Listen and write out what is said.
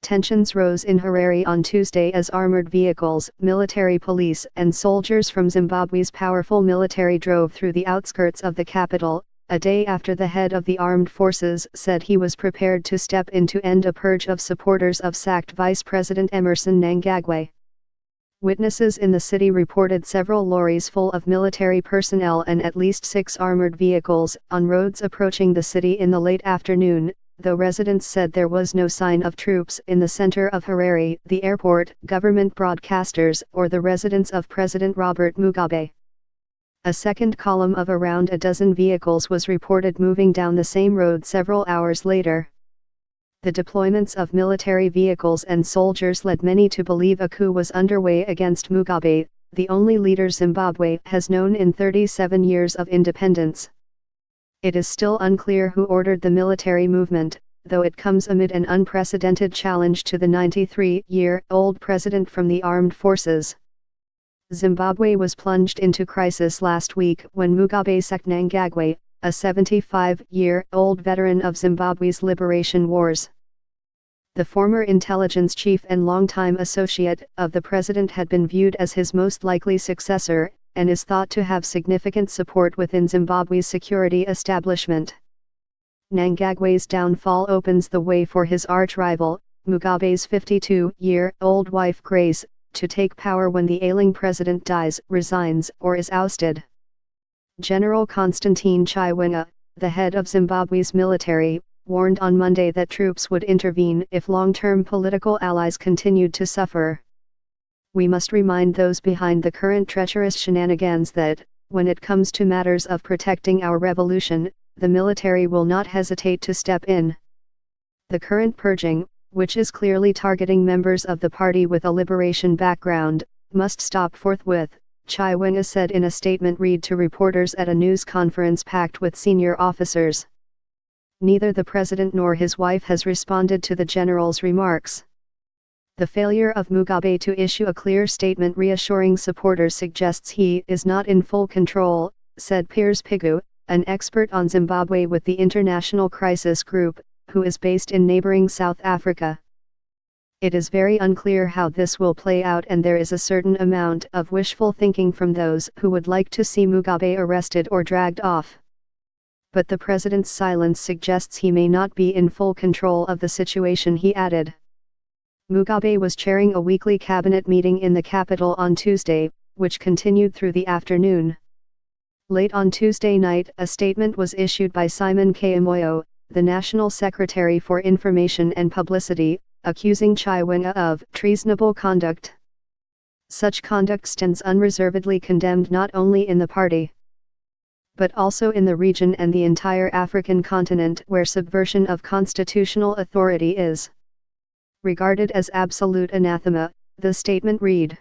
Tensions rose in Harare on Tuesday as armored vehicles, military police and soldiers from Zimbabwe's powerful military drove through the outskirts of the capital, a day after the head of the armed forces said he was prepared to step in to end a purge of supporters of sacked Vice President Emmerson Mnangagwa. Witnesses in the city reported several lorries full of military personnel and at least 6 armored vehicles on roads approaching the city in the late afternoon, though residents said there was no sign of troops in the center of Harare, the airport, government broadcasters, or the residence of President Robert Mugabe. A second column of around a dozen vehicles was reported moving down the same road several hours later. The deployments of military vehicles and soldiers led many to believe a coup was underway against Mugabe, the only leader Zimbabwe has known in 37 years of independence. It is still unclear who ordered the military movement, though it comes amid an unprecedented challenge to the 93-year-old president from the armed forces. Zimbabwe was plunged into crisis last week when Mugabe sacked Mnangagwa, a 75-year-old veteran of Zimbabwe's liberation wars. The former intelligence chief and longtime associate of the president had been viewed as his most likely successor, and is thought to have significant support within Zimbabwe's security establishment. Mnangagwa's downfall opens the way for his arch-rival, Mugabe's 52-year-old wife Grace, to take power when the ailing president dies, resigns, or is ousted. General Constantine Chiwenga, the head of Zimbabwe's military, warned on Monday that troops would intervene if long-term political allies continued to suffer. We must remind those behind the current treacherous shenanigans that, when it comes to matters of protecting our revolution, the military will not hesitate to step in. The current purging, which is clearly targeting members of the party with a liberation background, must stop forthwith, Chiwenga said in a statement read to reporters at a news conference packed with senior officers. Neither the president nor his wife has responded to the general's remarks. The failure of Mugabe to issue a clear statement reassuring supporters suggests he is not in full control, said Piers Pigu, an expert on Zimbabwe with the International Crisis Group, who is based in neighboring South Africa. It is very unclear how this will play out, and there is a certain amount of wishful thinking from those who would like to see Mugabe arrested or dragged off. But the president's silence suggests he may not be in full control of the situation, he added. Mugabe was chairing a weekly cabinet meeting in the capital on Tuesday, which continued through the afternoon. Late on Tuesday night, a statement was issued by Simon Kamoyo, the National Secretary for Information and Publicity, accusing Chiwenga of treasonable conduct. Such conduct stands unreservedly condemned not only in the party, but also in the region and the entire African continent, where subversion of constitutional authority is regarded as absolute anathema, the statement read.